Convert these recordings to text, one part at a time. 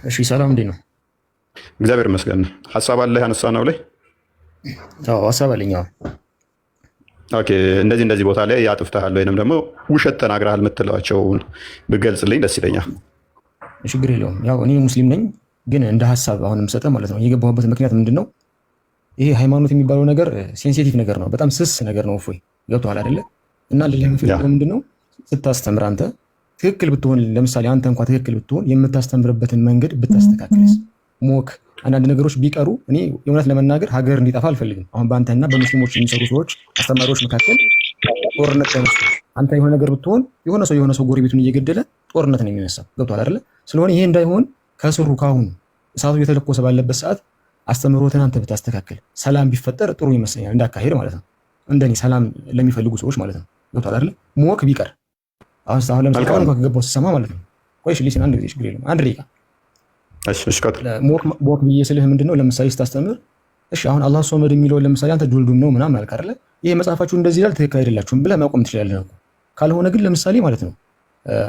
እሺ ሰላም እንዴት ነው? እግዚአብሔር ይመስገን። ሀሳብ አለ ያነሳ ነው ላይ አዎ ሀሳብ አለኝ። አዎ ኦኬ። እንደዚህ ቦታ ላይ ያጥፍተሃል ወይንም ደግሞ ውሸት ተናግረሃል የምትለዋቸውን ብገልጽልኝ ደስ ይለኛል። ችግር የለውም። ያው እኔ ሙስሊም ነኝ፣ ግን እንደ ሀሳብ አሁን የምሰጠው ማለት ነው። የገባሁበት ምክንያት ምንድን ነው? ይሄ ሃይማኖት የሚባለው ነገር ሴንሲቲቭ ነገር ነው፣ በጣም ስስ ነገር ነው። እፎይ ገብቶሃል አይደለ? እና ለምፈልገው ምንድን ነው ስታስተምር አንተ ትክክል ብትሆን፣ ለምሳሌ አንተ እንኳን ትክክል ብትሆን የምታስተምርበትን መንገድ ብታስተካክልስ ሞክ አንዳንድ ነገሮች ቢቀሩ እኔ የእውነት ለመናገር ሀገር እንዲጠፋ አልፈልግም። አሁን በአንተና በሙስሊሞች የሚሰሩ ሰዎች አስተማሪዎች መካከል ጦርነት ተነስቶ አንተ የሆነ ነገር ብትሆን የሆነ ሰው ጎረቤቱን እየገደለ ጦርነት ነው የሚነሳው። ገብቶሃል አይደለ? ስለሆነ ይሄ እንዳይሆን ከስሩ ካሁኑ እሳቱ እየተለኮሰ ባለበት ሰዓት አስተምሮትን አንተ ብታስተካክል ሰላም ቢፈጠር ጥሩ ይመስለኛል፣ እንዳካሄድ ማለት ነው። እንደኔ ሰላም ለሚፈልጉ ሰዎች ማለት ነው። ገብቶሃል አይደለ? ሞክ ቢቀር አሁን ለምሳሌ አሁን ከገባው ስሰማ ማለት ነው። ቆይሽ ሊስን አንድ ጊዜ ችግር የለም አንድ ደቂቃ ሞክ ብዬ ስልህ ምንድን ነው ለምሳሌ ስታስተምር፣ እሺ አሁን አላህ ሶመድ የሚለውን ለምሳሌ አንተ ዱልዱም ነው ምናምን አልክ አይደለ? ይሄ መጽሐፋችሁ እንደዚህ ይላል ትክክል አይደላችሁም ብለህ ማቆም ትችላለህ እኮ። ካልሆነ ግን ለምሳሌ ማለት ነው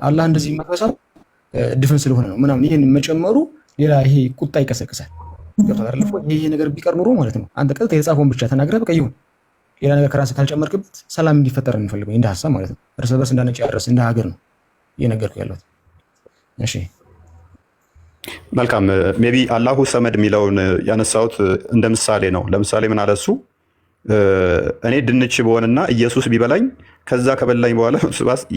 አላህ እንደዚህ የሚመጣው ድፍን ስለሆነ ነው ምናምን ይሄን መጨመሩ ሌላ ይሄ ቁጣ ይቀሰቅሳል። ገብቶሃል አይደል? ይሄ ነገር ቢቀር ኑሮ ማለት ነው አንተ ቀጥታ የተጻፈውን ብቻ ተናግረህ በቃ ይሁን፣ ሌላ ነገር ከራስህ ካልጨመርክበት ሰላም እንዲፈጠር እንፈልገው እንደ ሀሳብ ማለት ነው። እርስ በርስ እንዳንጨራረስ እንደ ሀገር ነው እየነገርኩህ ያለሁት። እሺ መልካም። ሜቢ አላሁ ሰመድ የሚለውን ያነሳሁት እንደ ምሳሌ ነው። ለምሳሌ ምን አለ እሱ እኔ ድንች በሆንና ኢየሱስ ቢበላኝ ከዛ ከበላኝ በኋላ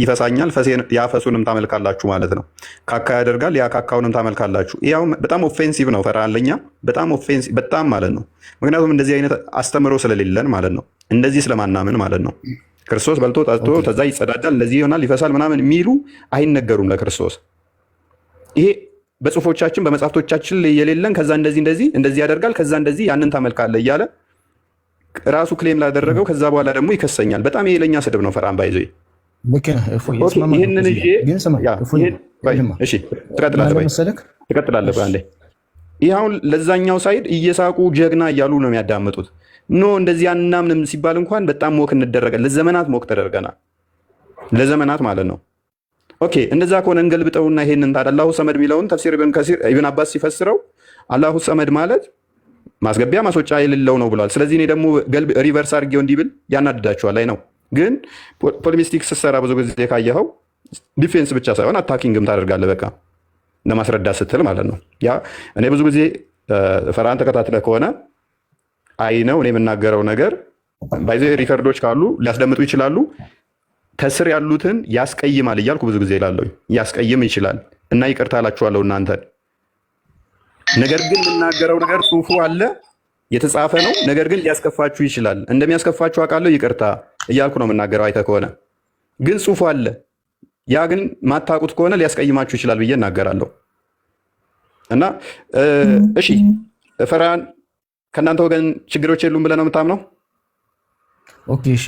ይፈሳኛል፣ ያ ፈሱንም ታመልካላችሁ ማለት ነው። ካካ ያደርጋል፣ ያ ካካውንም ታመልካላችሁ። ይኸው በጣም ኦፌንሲቭ ነው። ፈራለኛ በጣም ኦፌንሲቭ በጣም ማለት ነው። ምክንያቱም እንደዚህ አይነት አስተምሮ ስለሌለን ማለት ነው። እንደዚህ ስለማናምን ማለት ነው። ክርስቶስ በልቶ ጠጥቶ ከዛ ይጸዳዳል፣ እንደዚህ ይሆናል፣ ይፈሳል ምናምን የሚሉ አይነገሩም ለክርስቶስ። ይሄ በጽሁፎቻችን በመጽሐፍቶቻችን የሌለን ከዛ እንደዚህ ያደርጋል፣ ከዛ እንደዚህ ያንን ታመልካለህ እያለ ራሱ ክሌም ላደረገው ከዛ በኋላ ደግሞ ይከሰኛል። በጣም ይሄ ለኛ ስድብ ነው። ፈራን ባይዘ ይህንን ትቀጥላለህ። አንዴ ይህ አሁን ለዛኛው ሳይድ እየሳቁ ጀግና እያሉ ነው የሚያዳምጡት። ኖ እንደዚህ አናምንም ሲባል እንኳን በጣም ሞክ እንደረጋል። ለዘመናት ሞክ ተደርገናል። ለዘመናት ማለት ነው። ኦኬ እንደዛ ከሆነ እንገልብጠውና ይሄንን ታዲያ አላሁ ሰመድ የሚለውን ተፍሲር ኢብን አባስ ሲፈስረው አላሁ ሰመድ ማለት ማስገቢያ ማስወጫ የሌለው ነው ብለዋል። ስለዚህ እኔ ደግሞ ሪቨርስ አድርጌው እንዲህ ብል ያናድዳቸዋል። ላይ ነው ግን ፖሊሚስቲክ ስትሰራ ብዙ ጊዜ ካየኸው ዲፌንስ ብቻ ሳይሆን አታኪንግም ታደርጋለህ። በቃ ለማስረዳት ስትል ማለት ነው። ያ እኔ ብዙ ጊዜ ፈርሃን ተከታትለህ ከሆነ አይ ነው እኔ የምናገረው ነገር ባይዘ ሪከርዶች ካሉ ሊያስደምጡ ይችላሉ። ከስር ያሉትን ያስቀይማል እያልኩ ብዙ ጊዜ እላለሁ። ያስቀይም ይችላል እና ይቅርታ እላችኋለሁ እናንተን። ነገር ግን የምናገረው ነገር ጽሁፉ አለ የተጻፈ ነው። ነገር ግን ሊያስከፋችሁ ይችላል። እንደሚያስከፋችሁ አውቃለሁ። ይቅርታ እያልኩ ነው የምናገረው። አይተህ ከሆነ ግን ጽሁፉ አለ። ያ ግን ማታውቁት ከሆነ ሊያስቀይማችሁ ይችላል ብዬ እናገራለሁ። እና እሺ ፈርሃን ከእናንተ ወገን ችግሮች የሉም ብለህ ነው የምታምነው? ኦኬ እሺ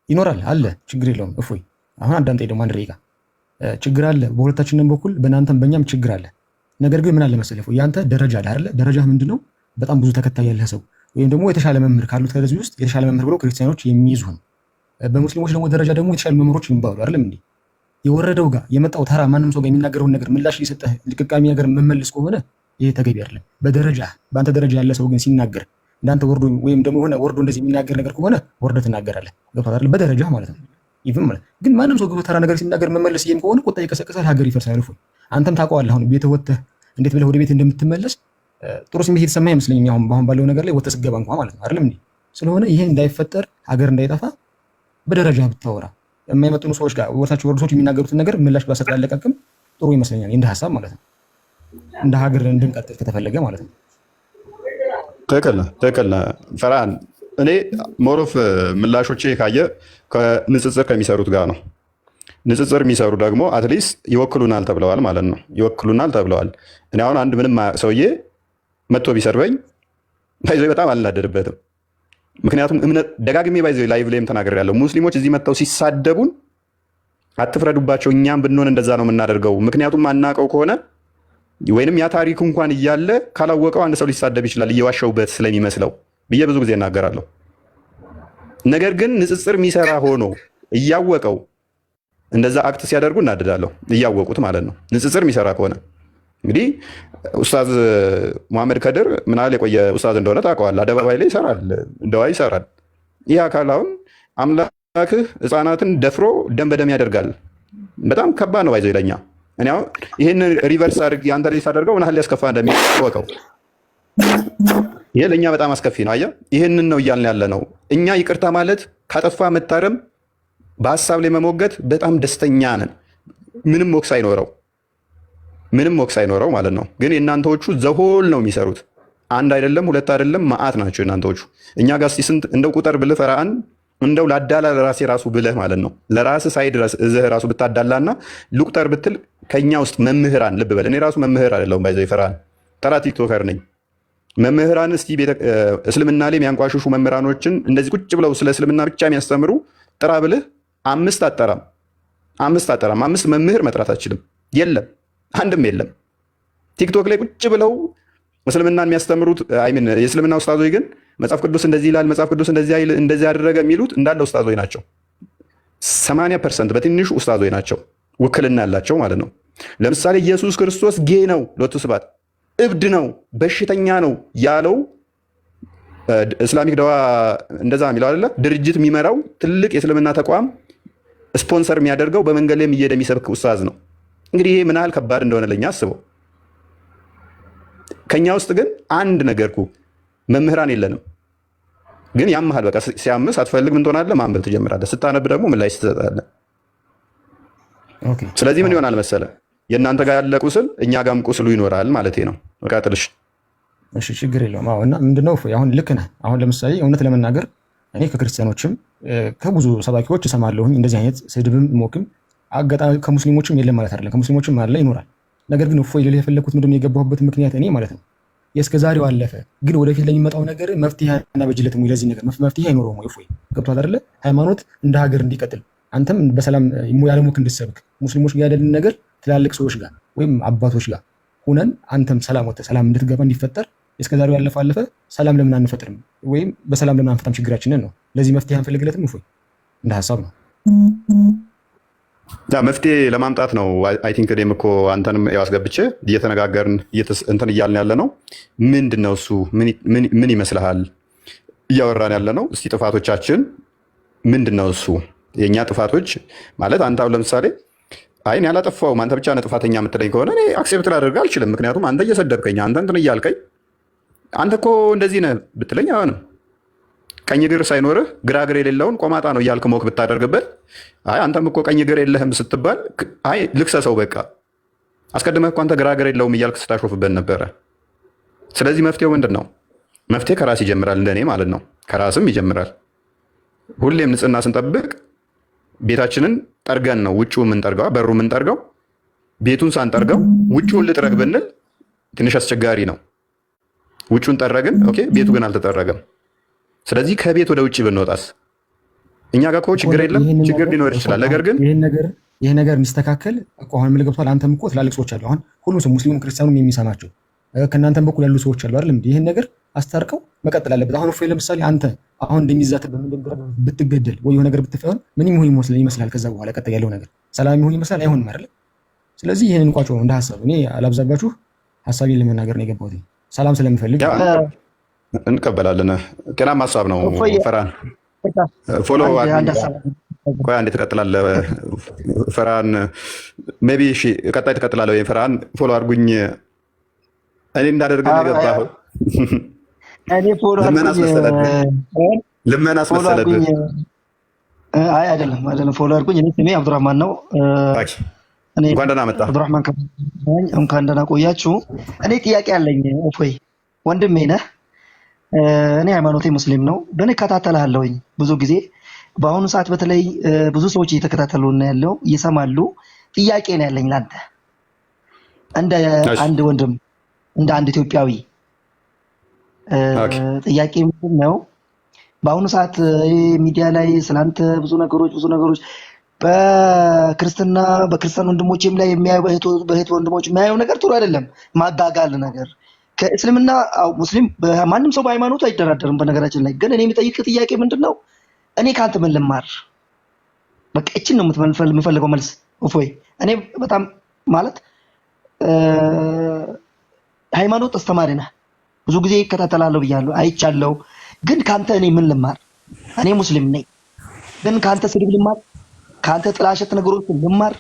ይኖራል አለ ችግር የለውም። እፎይ አሁን አዳምጠኝ ደግሞ አንድ ደቂቃ። ችግር አለ በሁለታችንም በኩል በእናንተም በእኛም ችግር አለ። ነገር ግን ምን አለ መሰለህ ያንተ ደረጃ አለ አይደለ? ደረጃ ምንድነው? በጣም ብዙ ተከታይ ያለህ ሰው ወይም ደግሞ የተሻለ መምህር ካሉት ከዚህ ውስጥ የተሻለ መምህር ብለው ክርስቲያኖች የሚይዙ ነው። በሙስሊሞች ደግሞ ደረጃ ደግሞ የተሻለ መምህሮች የሚባሉ አይደለም እንዴ? የወረደው ጋር የመጣው ተራ ማንም ሰው ጋር የሚናገረውን ነገር ምላሽ ሊሰጠህ ልቅቃሚ ነገር መመልስ ከሆነ ይሄ ተገቢ አይደለም። በደረጃ በአንተ ደረጃ ያለ ሰው ግን ሲናገር እንዳንተ ወርዶ ወይም ደግሞ የሆነ ወርዶ እንደዚህ የሚናገር ነገር ከሆነ ወርዶ ትናገራለህ። ገብቶሃል አይደል? በደረጃ ማለት ነው። ይፍም ማለት ግን ማንም ሰው ተራ ነገር ሲናገር መመለስ ይሄም ከሆነ ቁጣ ይቀሰቅሳል፣ ሀገር ይፈርሳል። እፎይ አንተም ታውቀዋለህ። አሁን ቤት ወጥተህ እንዴት ብለህ ወደ ቤት እንደምትመለስ ጥሩ ስሜት የተሰማህ አይመስለኝም። አሁን ባለው ነገር ላይ ወጥተህ ስትገባ እንኳን ማለት ነው አይደለም እንዴ? ስለሆነ ይሄ እንዳይፈጠር ሀገር እንዳይጠፋ በደረጃ ብታወራ የማይመጥኑ ሰዎች ጋር ወርታቸው ወርዶ ሰዎች የሚናገሩትን ነገር ምላሽ ባሰጥ ያለቀቅም ጥሩ ይመስለኛል። እንደ ሀሳብ ማለት ነው። እንደ ሀገር እንድንቀጥል ከተፈለገ ማለት ነው። ትክክል ነህ ፈርሃን። እኔ ሞሮፍ ምላሾቼ ካየ ከንጽጽር ከሚሰሩት ጋር ነው። ንጽጽር የሚሰሩ ደግሞ አትሊስት ይወክሉናል ተብለዋል ማለት ነው። ይወክሉናል ተብለዋል። እኔ አሁን አንድ ምንም ሰውዬ መጥቶ ቢሰርበኝ ባይዘ በጣም አልናደድበትም። ምክንያቱም እምነት ደጋግሜ ባይዘ ላይቭ ላይም ተናግሬያለሁ። ሙስሊሞች እዚህ መጥተው ሲሳደቡን አትፍረዱባቸው። እኛም ብንሆን እንደዛ ነው የምናደርገው። ምክንያቱም አናውቀው ከሆነ ወይንም ያ ታሪክ እንኳን እያለ ካላወቀው አንድ ሰው ሊሳደብ ይችላል እየዋሸውበት ስለሚመስለው ብዬ ብዙ ጊዜ እናገራለሁ። ነገር ግን ንጽጽር የሚሰራ ሆኖ እያወቀው እንደዛ አክት ሲያደርጉ እናድዳለሁ፣ እያወቁት ማለት ነው። ንጽጽር የሚሰራ ከሆነ እንግዲህ ኡስታዝ መሐመድ ከድር ምን ያህል የቆየ ኡስታዝ እንደሆነ ታውቀዋለህ። አደባባይ ላይ ይሰራል፣ እንደዋ ይሰራል። ይህ አካል አሁን አምላክህ ህፃናትን ደፍሮ ደም በደም ያደርጋል። በጣም ከባድ ነው። ባይዘው ይለኛ እኔ አሁን ይህን ሪቨርስ አድርግ የአንተ ላይ ሳደርገው ምን ያህል ሊያስከፋ እንደሚወቀው ይሄ ለእኛ በጣም አስከፊ ነው። አየህ፣ ይህንን ነው እያልን ያለ ነው። እኛ ይቅርታ ማለት ካጠፋ መታረም፣ በሀሳብ ላይ መሞገት በጣም ደስተኛ ነን። ምንም ሞክስ አይኖረው ማለት ነው። ግን የእናንተዎቹ ዘሆል ነው የሚሰሩት። አንድ አይደለም ሁለት አይደለም መዓት ናቸው የእናንተዎቹ። እኛ ጋር እስኪ ስንት እንደው ቁጥር ብልህ ፈርሃን እንደው ላዳላ ለራሴ ራሱ ብለህ ማለት ነው ለራስ ሳይድ እዝህ ራሱ ብታዳላና ልቁጠር ብትል ከኛ ውስጥ መምህራን ልብ በል። እኔ ራሱ መምህር አይደለሁም ባይዘው ፈርሃን ተራ ቲክቶከር ነኝ። መምህራን እስቲ እስልምና ላይ የሚያንቋሽሹ መምህራኖችን እንደዚህ ቁጭ ብለው ስለ እስልምና ብቻ የሚያስተምሩ ጥራ ብልህ አምስት አጠራም። አምስት መምህር መጥራት አችልም። የለም፣ አንድም የለም። ቲክቶክ ላይ ቁጭ ብለው እስልምናን የሚያስተምሩት አይምን የእስልምና ኡስታዞች ግን መጽሐፍ ቅዱስ እንደዚህ ይላል፣ መጽሐፍ ቅዱስ እንደዚህ ያደረገ የሚሉት እንዳለ ኡስታዞች ናቸው። 80% በትንሹ ኡስታዞች ናቸው፣ ውክልና ያላቸው ማለት ነው። ለምሳሌ ኢየሱስ ክርስቶስ ጌ ነው፣ ሎቱ ስብሐት፣ እብድ ነው፣ በሽተኛ ነው ያለው እስላሚክ ደዋ እንደዛ የሚለው አይደለ? ድርጅት የሚመራው ትልቅ የእስልምና ተቋም ስፖንሰር የሚያደርገው በመንገድ ላይ እየሄደ የሚሰብክ ኡስታዝ ነው። እንግዲህ ይሄ ምን ያህል ከባድ እንደሆነ ለኛ አስበው። ከኛ ውስጥ ግን አንድ ነገርኩ መምህራን የለንም። ግን ያምሃል በቃ ሲያምስ አትፈልግ ምን ትሆናለህ? ማንበብ ትጀምራለህ። ስታነብ ደግሞ ምን ላይ ትሰጣለህ? ስለዚህ ምን ይሆናል መሰለህ የእናንተ ጋር ያለ ቁስል እኛ ጋርም ቁስሉ ይኖራል ማለት ነው። በቃ ጥልሽ እሺ፣ ችግር የለውም። አዎ። እና ምንድነው አሁን ልክ ነህ። አሁን ለምሳሌ እውነት ለመናገር እኔ ከክርስቲያኖችም ከብዙ ሰባኪዎች እሰማለሁኝ እንደዚህ አይነት ስድብም ሞክም አጋጣሚ ከሙስሊሞችም የለም ማለት አይደለም። ከሙስሊሞችም አለ ይኖራል። ነገር ግን እፎይ ልልህ የፈለኩት ምንድነው የገባሁበት ምክንያት እኔ ማለት ነው የእስከ ዛሬው አለፈ፣ ግን ወደፊት ለሚመጣው ነገር መፍትሄ አናበጅለትም ወይ? ለዚህ ነገር መፍትሄ አይኖረውም ወይ? እፎይ ገብቶሃል አይደለ? ሃይማኖት እንደ ሀገር እንዲቀጥል አንተም በሰላም ያለሞክ እንድትሰብክ ሙስሊሞች ጋር ያለን ነገር ትላልቅ ሰዎች ጋር ወይም አባቶች ጋር ሁነን አንተም ሰላም ወጥተህ ሰላም እንድትገባ እንዲፈጠር እስከዛሬው ያለፈ አለፈ። ሰላም ለምን አንፈጥርም? ወይም በሰላም ለምን አንፈታም ችግራችንን ነው። ለዚህ መፍትሄ አንፈልግለትም? እፎይ እንደ ሀሳብ ነው መፍትሄ ለማምጣት ነው። አይ ቲንክ እኔም እኮ አንተንም ያስገብቼ እየተነጋገርን እንትን እያልን ያለ ነው። ምንድን ነው እሱ? ምን ይመስልሃል እያወራን ያለ ነው? እስቲ ጥፋቶቻችን ምንድን ነው እሱ? የእኛ ጥፋቶች ማለት አንተ አሁን ለምሳሌ አይ እኔ አላጠፋሁም አንተ ብቻ ነህ ጥፋተኛ የምትለኝ ከሆነ እኔ አክሴፕት ላደርግ አልችልም። ምክንያቱም አንተ እየሰደብከኝ አንተ እንትን እያልከኝ አንተ እኮ እንደዚህ ነህ ብትለኝ አይሆንም። ቀኝ እግር ሳይኖርህ ግራ እግር የሌለውን ቆማጣ ነው እያልክ ሞክ ብታደርግበት አይ አንተም እኮ ቀኝ እግር የለህም ስትባል አይ ልክሰሰው በቃ አስቀድመህ እኮ አንተ ግራ እግር የለውም እያልክ ስታሾፍበት ነበረ። ስለዚህ መፍትሄው ምንድን ነው? መፍትሄ ከራስ ይጀምራል፣ እንደኔ ማለት ነው። ከራስም ይጀምራል። ሁሌም ንጽህና ስንጠብቅ ቤታችንን ጠርገን ነው ውጭው የምንጠርገው፣ በሩ የምንጠርገው። ቤቱን ሳንጠርገው ውጭውን ልጥረግ ብንል ትንሽ አስቸጋሪ ነው። ውጭውን ጠረግን፣ ኦኬ፣ ቤቱ ግን አልተጠረገም። ስለዚህ ከቤት ወደ ውጭ ብንወጣስ? እኛ ጋር እኮ ችግር የለም፣ ችግር ሊኖር ይችላል። ነገር ግን ይሄ ነገር እንዲስተካከል አሁን ምን ገብቷል? አንተም እኮ ትላልቅ ሰዎች አሉ። አሁን ሁሉም ሰው ሙስሊሙም ክርስቲያኑም የሚሰማቸው ከእናንተም በኩል ያሉ ሰዎች አሉ አይደል? ይሄን ነገር አስታርቀው መቀጠል አለበት። አሁን እፎይ ለምሳሌ አንተ አሁን እንደሚዛት ብትገደል ወይ የሆነ ነገር ብትፈሆን ምን ይሁን ይመስላል? ከዛ በኋላ ቀጣይ ያለው ነገር ሰላም ይሁን ይመስላል? አይሆንም አይደል? ስለዚህ ይሄንን እንቋጨው እንደ ሀሳብ። እኔ አላብዛባችሁ፣ ሀሳቤን ለመናገር ነው የገባሁት። ሰላም ስለምፈልግ እንቀበላለን። ጤናማ ሀሳብ ነው። ፈርሃን ፎሎ ቆይ አንዴ ትቀጥላለህ። ፈርሃን ሜይ ቢ እሺ፣ ቀጣይ ትቀጥላለህ ወይ? ፈርሃን ፎሎ አድርጉኝ። እኔ እንዳደርግ ነው የገባኸው። ልመና አስመሰለብህ። አይ አይደለም፣ ፎሎ አድርጉኝ። እኔ ስሜ አብዱራህማን ነው። እንኳን ደህና መጣህ አብዱራህማን። እንኳን ደህና ቆያችሁ። እኔ ጥያቄ አለኝ። እፎይ ወንድሜ ነህ። እኔ ሃይማኖቴ ሙስሊም ነው፣ ግን እከታተልሃለሁኝ ብዙ ጊዜ። በአሁኑ ሰዓት በተለይ ብዙ ሰዎች እየተከታተሉ ነው ያለው፣ እየሰማሉ። ጥያቄ ነው ያለኝ ላንተ እንደ አንድ ወንድም፣ እንደ አንድ ኢትዮጵያዊ። ጥያቄ ምንድን ነው? በአሁኑ ሰዓት ሚዲያ ላይ ስላንተ ብዙ ነገሮች በክርስቲያን ወንድሞችም ላይ የሚያዩ በእህት ወንድሞች የሚያየው ነገር ጥሩ አይደለም። ማጋጋል ነገር ከእስልምና ሙስሊም ማንም ሰው በሃይማኖቱ አይደራደርም። በነገራችን ላይ ግን እኔ የሚጠይቅ ጥያቄ ምንድን ነው? እኔ ከአንተ ምን ልማር? በቃ እችን ነው የምፈልገው መልስ። እፎይ እኔ በጣም ማለት ሃይማኖት አስተማሪ ነህ፣ ብዙ ጊዜ ይከታተላለሁ ብያለሁ፣ አይቻለሁ። ግን ካንተ እኔ ምን ልማር? እኔ ሙስሊም ነኝ፣ ግን ካንተ ስድብ ልማር? ካንተ ጥላሸት ነገሮች ልማር?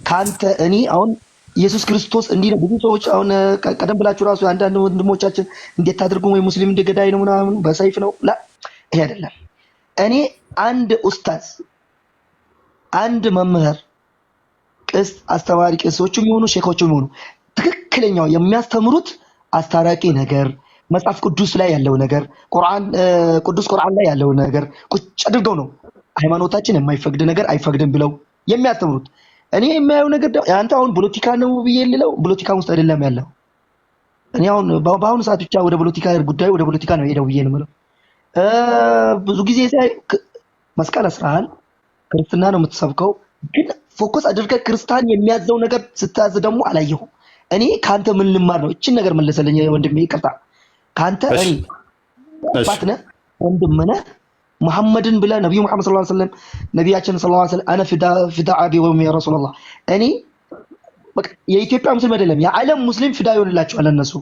ካንተ እኔ አሁን ኢየሱስ ክርስቶስ እንዲህ ነው። ብዙ ሰዎች አሁን ቀደም ብላችሁ ራሱ አንዳንድ ወንድሞቻችን እንዴት አድርጎ ወይ ሙስሊም እንደ ገዳይ ነው ምናምን በሰይፍ ነው ላ ይሄ አይደለም። እኔ አንድ ኡስታዝ አንድ መምህር አስተማሪ ቄሶችም ይሆኑ ሼኮችም ይሆኑ ትክክለኛው የሚያስተምሩት አስታራቂ ነገር መጽሐፍ ቅዱስ ላይ ያለው ነገር ቅዱስ ቁርአን ላይ ያለው ነገር ቁጭ አድርገው ነው ሃይማኖታችን የማይፈቅድ ነገር አይፈቅድም ብለው የሚያስተምሩት። እኔ የማየው ነገር አንተ አሁን ፖለቲካ ነው ብዬ ልለው ፖለቲካ ውስጥ አይደለም ያለው። እኔ አሁን በአሁኑ ሰዓት ብቻ ወደ ፖለቲካ ጉዳይ ወደ ፖለቲካ ነው ሄደው ብዬ ነው የምለው። ብዙ ጊዜ ሳይ መስቀል አስራሃል፣ ክርስትና ነው የምትሰብከው፣ ግን ፎከስ አድርገህ ክርስቲያን የሚያዘው ነገር ስታዝ ደግሞ አላየሁም። እኔ ካንተ ምን ልማር ነው? እችን ነገር መለሰልኝ ወንድሜ፣ ይቅርታ ካንተ እኔ አባት ነህ ወንድም ነህ ሙሐመድን ብለህ ነብዩ መሐመድ ሰለላሁ ዐለይሂ ወሰለም ነቢያችን ሰለላሁ ዐለይሂ ወሰለም አነ ፊዳ አቢ ወሚ ያ ረሱላህ እኔ በቃ የኢትዮጵያ ሙስሊም አይደለም የዓለም ሙስሊም ፊዳ ይሆንላቸዋል እነሱ።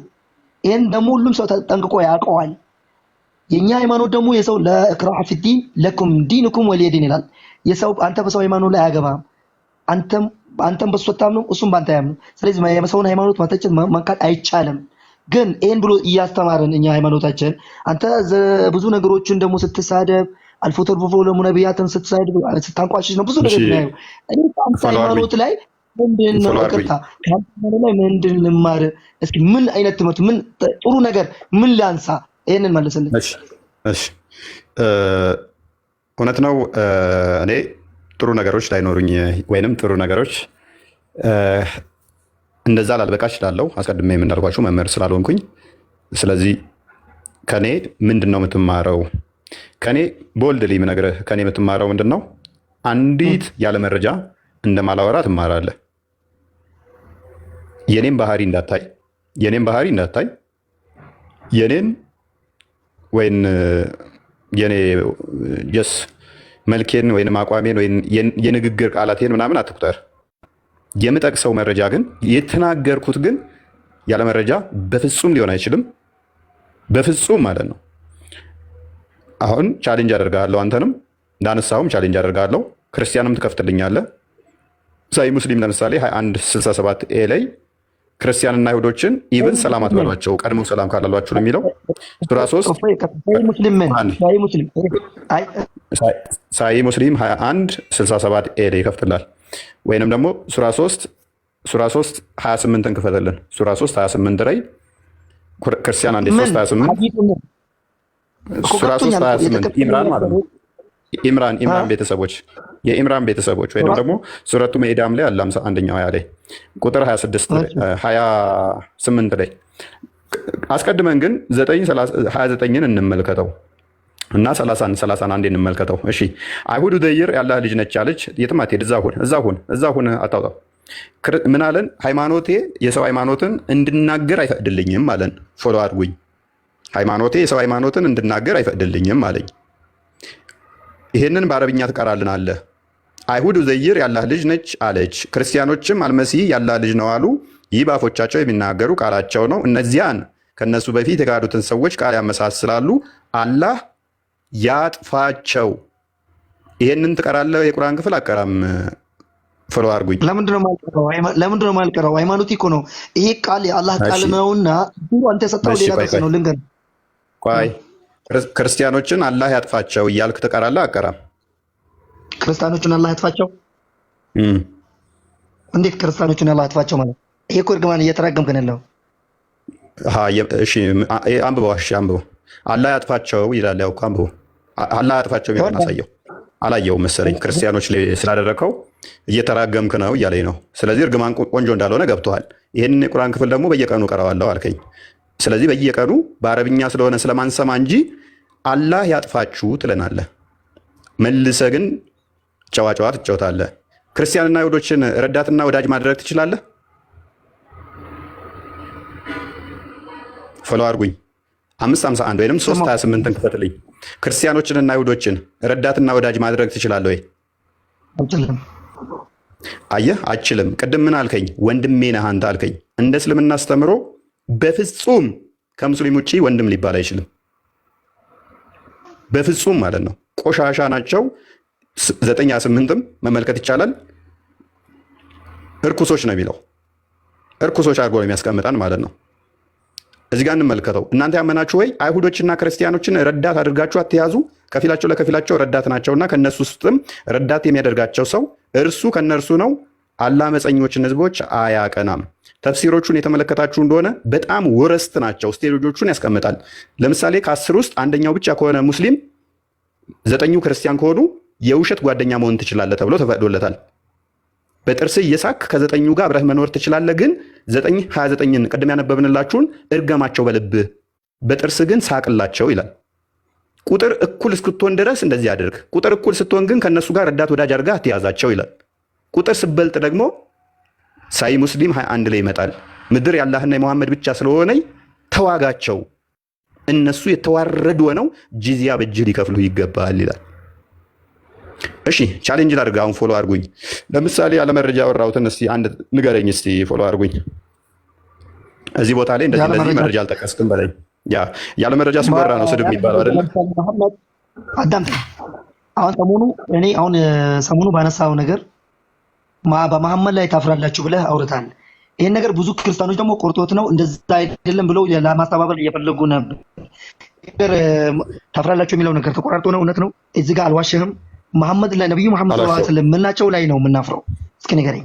ይሄን ደግሞ ሁሉም ሰው ተጠንቅቆ ያውቀዋል። የኛ ሃይማኖት ደግሞ የሰው ለኢክራህ ፊዲን ለኩም ዲንኩም ወሊየ ዲን ይላል። የሰው አንተ በሰው ሃይማኖት ላይ አያገባም። አንተም በሱ አታምነው እሱም ባንተ አያምነው። ስለዚህ የሰውን ሃይማኖት ማተቸት መንካት አይቻልም። ግን ይሄን ብሎ እያስተማረን እኛ ሃይማኖታችን አንተ ብዙ ነገሮችን ደግሞ ስትሳደብ አልፎ ተርፎ ለሙ ነብያትን ስትሳደብ ስታንቋሽሽ ነው ብዙ ነገር ነው። እኔ አንተ ሃይማኖት ላይ ምንድን ነው ይቅርታ ከሃይማኖት ላይ ምንድን ልማር? እስኪ ምን አይነት ትምህርት ምን ጥሩ ነገር ምን ላንሳ? ይሄንን መልስልኝ። እሺ እውነት ነው። እኔ ጥሩ ነገሮች ላይኖሩኝ ወይንም ጥሩ ነገሮች እንደዛ ላልበቃ እችላለሁ። አስቀድሜ የምናልኳችሁ መምህር ስላልሆንኩኝ። ስለዚህ ከኔ ምንድን ነው የምትማረው? ከኔ ቦልድሊ የምነግርህ ከኔ የምትማረው ምንድን ነው? አንዲት ያለ መረጃ እንደማላወራ ትማራለህ። የኔን ባህሪ እንዳታይ የኔን ወይን የኔ ጀስ መልኬን ወይም አቋሜን ወይም የንግግር ቃላቴን ምናምን አትቁጠር። የምጠቅሰው መረጃ ግን የተናገርኩት ግን ያለ መረጃ በፍጹም ሊሆን አይችልም። በፍጹም ማለት ነው። አሁን ቻሌንጅ አደርጋለሁ፣ አንተንም እንዳነሳውም ቻሌንጅ አደርጋለሁ። ክርስቲያንም ትከፍትልኛለህ። ሳይ ሙስሊም ለምሳሌ 2167 ኤ ላይ ክርስቲያንና አይሁዶችን ኢብን ሰላም አትበሏቸው ቀድሞ ሰላም ካላሏችሁ ነው የሚለው። ሱራ 3 ሳይ ሙስሊም 2167 ኤ ላይ ይከፍትላል። ወይንም ደግሞ ሱራ 3 28ን ክፈትልን። ሱራ 3 28 ላይ ክርስቲያን አንዴ 3 28 ሱራ 3 28 ኢምራን ማለት ነው። ኢምራን ቤተሰቦች የኢምራን ቤተሰቦች ወይም ደግሞ ሱረቱ መኢዳም ላይ አለ 51ኛው አያ ላይ ቁጥር 28 ላይ አስቀድመን ግን 29ን እንመልከተው እና 30 አንዴ እንመልከተው። እሺ አይሁድ ዘይር ያላህ ልጅ ነች አለች። የትም አትሄድ፣ እዛ ሁን አታውጣው። ምን አለን? ሃይማኖቴ የሰው ሃይማኖትን እንድናገር አይፈቅድልኝም አለን። ፎሎ አድርጉኝ። ሃይማኖቴ የሰው ሃይማኖትን እንድናገር አይፈቅድልኝም አለኝ። ይሄንን በአረብኛ ትቀራልን አለ። አይሁድ ዘይር ያላህ ልጅ ነች አለች። ክርስቲያኖችም አልመሲህ ያላህ ልጅ ነው አሉ። ይህ በአፎቻቸው የሚናገሩ ቃላቸው ነው። እነዚያን ከነሱ በፊት የካዱትን ሰዎች ቃል ያመሳስላሉ። አላህ ያጥፋቸው። ይሄንን ትቀራለህ? የቁርአን ክፍል አቀራም። ፍሎ አድርጉኝ። ለምንድነው ማልቀረው? ሃይማኖት እኮ ነው ይሄ ቃል የአላህ ቃል ነውና አንተ የሰጠው ሌላ ነው። ልንገር ቆይ ክርስቲያኖችን አላህ ያጥፋቸው እያልክ ትቀራለህ? አቀራም። ክርስቲያኖችን አላህ ያጥፋቸው? እንዴት ክርስቲያኖችን አላህ ያጥፋቸው ማለት? ይሄ እኮ እርግማን እየተራገምክ ነው። እሺ አንብበው። እሺ አንብበው። አላህ ያጥፋቸው ይላል። ያው አንብበው። አላህ ያጥፋቸው የሚለውን አሳየው። አላየው መሰለኝ። ክርስቲያኖች ላይ ስላደረከው እየተራገምክ ነው እያለኝ ነው። ስለዚህ እርግማን ቆንጆ እንዳልሆነ ገብቶሃል። ይህንን የቁርአን ክፍል ደግሞ በየቀኑ ቀረዋለሁ አልከኝ። ስለዚህ በየቀኑ በአረብኛ ስለሆነ ስለማንሰማ እንጂ አላህ ያጥፋችሁ ትለናለህ። መልሰህ ግን ጨዋ ትጫወታለህ። ክርስቲያንና አይሁዶችን ረዳትና ወዳጅ ማድረግ ትችላለህ? ፎሎ አድርጉኝ። 551 ወይም 328ን ክፈትልኝ። ክርስቲያኖችንና አይሁዶችን ረዳትና ወዳጅ ማድረግ ትችላለህ ወይ? አልችልም። አየህ አችልም። ቅድም ምን አልከኝ? ወንድሜ ነህ አንተ አልከኝ። እንደ እስልምና አስተምሮ በፍጹም ከሙስሊም ውጭ ወንድም ሊባል አይችልም። በፍጹም ማለት ነው። ቆሻሻ ናቸው። 9:8ም መመልከት ይቻላል። እርኩሶች ነው የሚለው። እርኩሶች አድርጎ ነው የሚያስቀምጠን ማለት ነው። እዚህ ጋር እንመልከተው። እናንተ ያመናችሁ ወይ አይሁዶችና ክርስቲያኖችን ረዳት አድርጋችሁ አትያዙ፣ ከፊላቸው ለከፊላቸው ረዳት ናቸውና ከነሱ ውስጥም ረዳት የሚያደርጋቸው ሰው እርሱ ከነርሱ ነው። አላህ አመፀኞችን ህዝቦች አያቀናም። ተፍሲሮቹን የተመለከታችሁ እንደሆነ በጣም ወረስት ናቸው። ስቴጆቹን ያስቀምጣል። ለምሳሌ ከ10 ውስጥ አንደኛው ብቻ ከሆነ ሙስሊም፣ 9 ክርስቲያን ከሆኑ የውሸት ጓደኛ መሆን ትችላለህ ተብሎ ተፈቅዶለታል። በጥርስ እየሳክ ከ9 ጋር አብረህ መኖር ትችላለህ። ግን 9:29ን ቅድም ያነበብንላችሁን እርገማቸው በልብህ በጥርስ ግን ሳቅላቸው ይላል። ቁጥር እኩል እስክትሆን ድረስ እንደዚህ አድርግ። ቁጥር እኩል ስትሆን ግን ከእነሱ ጋር ረዳት ወዳጅ አድርገህ አትያዛቸው ይላል። ቁጥር ስበልጥ ደግሞ ሳይ ሙስሊም 21 ላይ ይመጣል። ምድር የአላህና የመሐመድ ብቻ ስለሆነ ተዋጋቸው፣ እነሱ የተዋረዱ ሆነው ጂዚያ በእጅህ ሊከፍሉ ይገባል ይላል። እሺ ቻሌንጅ ላድርግ። አሁን ፎሎ አድርጉኝ። ለምሳሌ ያለ መረጃ ያወራሁትን እስቲ አንድ ንገረኝ። እስቲ ፎሎ አድርጉኝ። እዚህ ቦታ ላይ እንደዚህ መረጃ አልጠቀስክም በለኝ። ያለ መረጃ ሲወራ ነው ስድብ የሚባለው አይደለ? አዳምጠኝ። አሁን ሰሞኑ ባነሳው ነገር በመሐመድ ላይ ታፍራላችሁ ብለህ አውርታል። ይህን ነገር ብዙ ክርስቲያኖች ደግሞ ቆርጦት ነው እንደዛ አይደለም ብለው ለማስተባበል እየፈለጉ ነበር። ታፍራላችሁ የሚለው ነገር ተቆራርጦ ነው። እውነት ነው። እዚህ ጋር አልዋሸህም። መሐመድ ላይ ነብዩ መሐመድ ሰለላሁ ዐለይሂ ወሰለም ምናቸው ላይ ነው የምናፍረው? እስኪ ንገረኝ።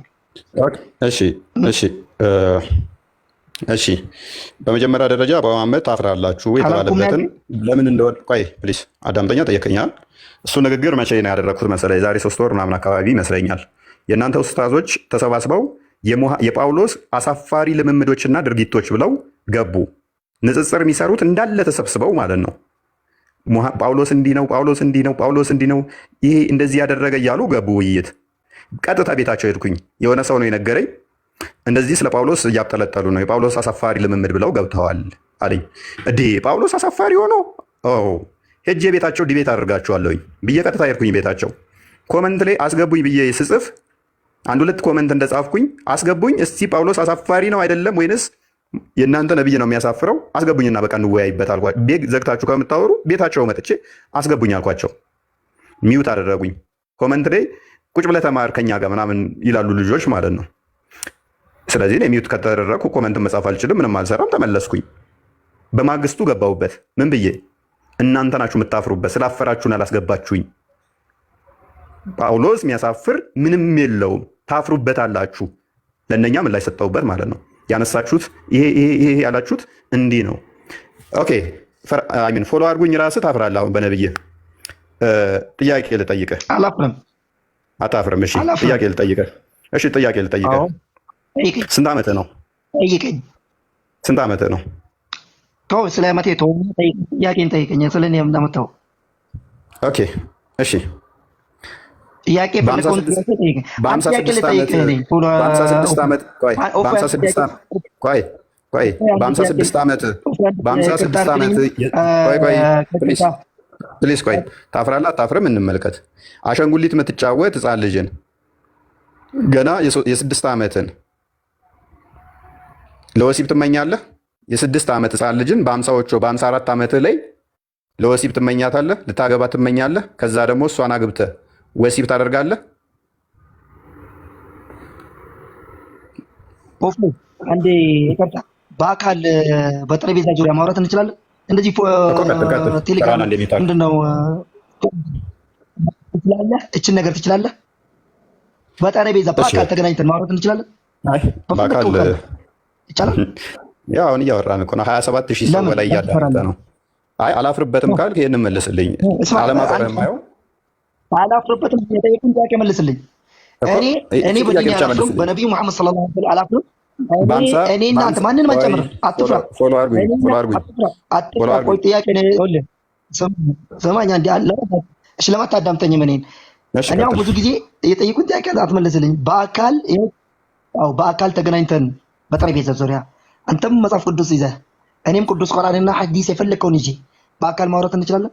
እሺ በመጀመሪያ ደረጃ በመሐመድ ታፍራላችሁ የተባለበትን ለምን እንደወድ ቆይ ፕሊስ አዳምጠኛ ጠየቀኛል። እሱ ንግግር መቼ ነው ያደረግኩት መሰለህ? የዛሬ 3 ወር ምናምን አካባቢ ይመስለኛል። የእናንተ ኡስታዞች ተሰባስበው የጳውሎስ አሳፋሪ ልምምዶችና ድርጊቶች ብለው ገቡ። ንጽጽር የሚሰሩት እንዳለ ተሰብስበው ማለት ነው። ጳውሎስ እንዲህ ነው፣ ጳውሎስ እንዲህ ነው፣ ጳውሎስ እንዲህ ነው፣ ይሄ እንደዚህ ያደረገ እያሉ ገቡ ውይይት። ቀጥታ ቤታቸው ሄድኩኝ። የሆነ ሰው ነው የነገረኝ። እንደዚህ ስለ ጳውሎስ እያብጠለጠሉ ነው፣ የጳውሎስ አሳፋሪ ልምምድ ብለው ገብተዋል አለኝ። ጳውሎስ አሳፋሪ ሆኖ ሄጄ ቤታቸው ዲቤት አድርጋችኋለሁኝ ብዬ ቀጥታ ሄድኩኝ ቤታቸው። ኮመንት ላይ አስገቡኝ ብዬ ስጽፍ 1-2 ኮመንት እንደጻፍኩኝ አስገቡኝ። እስቲ ጳውሎስ አሳፋሪ ነው አይደለም ወይንስ የእናንተ ነብይ ነው የሚያሳፍረው? አስገቡኝና በቃ እንወያይበት አልኳቸው። ቤት ዘግታችሁ ከምታወሩ ቤታቸው መጥቼ አስገቡኝ አልኳቸው። ሚውት አደረጉኝ። ኮመንት ላይ ቁጭ ብለህ ተማር ከኛ ጋር ምናምን ይላሉ ልጆች ማለት ነው። ስለዚህ እኔ ሚውት ከተደረግኩ ኮመንት መጻፍ አልችልም፣ ምንም አልሰራም። ተመለስኩኝ። በማግስቱ ገባሁበት። ምን ብዬ? እናንተ ናችሁ የምታፍሩበት፣ ስላፈራችሁን አላስገባችሁኝ። ጳውሎስ የሚያሳፍር ምንም የለውም፣ ታፍሩበት አላችሁ። ለእነኛ ምን ላይ ሰጠውበት ማለት ነው። ያነሳችሁት ይሄ ያላችሁት እንዲህ ነው። ኦኬ አሚን ፎሎ አድርጉኝ። ራስህ ታፍራለህ። አሁን በነብይህ ጥያቄ ልጠይቅህ። አላፍርም። አታፍርም? እሺ ጥያቄ ልጠይቅህ። ስንት ዓመትህ ነው? ጠይቀኝ። ስንት ዓመትህ ነው? ተው ስለ ዓመቴ ተው፣ ጥያቄን ጠይቀኝ። ስለ እኔ እንደምታው። ኦኬ እሺ ጥያቄ በ56 ዓመት ታፍራለህ አታፍርም? እንመልከት። አሻንጉሊት የምትጫወት ህፃን ልጅን ገና የ6 ዓመትን ለወሲብ ትመኛለህ? የ6 ዓመት ህፃን ልጅን በ54 ዓመት ላይ ለወሲብ ትመኛታለህ? ልታገባ ትመኛለህ? ከዛ ደግሞ እሷን አግብተህ ወሲብ ታደርጋለህ? አንዴ ይቅርታ፣ በአካል በጠረጴዛ ዙሪያ ማውራት እንችላለን? እንደዚህ ቴሌግራም ምንድነው ትችላለህ? እችን ነገር ትችላለህ? በጠረጴዛ በአካል ተገናኝተን ማውራት እንችላለን? በአካል ይቻላል? ያው አሁን እያወራን እኮ ነው። 27,000 ሰው በላይ እያዳመጠ ነው። አይ አላፍርበትም ካልክ ይሄን መልስልኝ። አለማፈር የማየው አላፍርበትም። የጠየቁን ጥያቄ መልስልኝ። እኔ በዲን አላፍርም፣ በነቢዩ መሐመድ ሰለላሁ ዐለይሂ ወሰለም አላፍርም። እኔ እናንተ ማንንም አንጨምርም። አትፍራ፣ አትፍራ። ቆይ ጥያቄ ነው። ይኸውልህ ስማኝ አንዴ አለ። እሺ ለማታዳምጠኝም እኔን እኔ አሁን ብዙ ጊዜ የጠየቁን ጥያቄ አትመልስልኝ። በአካል ተገናኝተን በጠረጴዛ ዙሪያ አንተም መጽሐፍ ቅዱስ ይዘህ እኔም ቅዱስ ቁርአንና ሐዲስ የፈለከውን ይዤ በአካል ማውራት እንችላለን?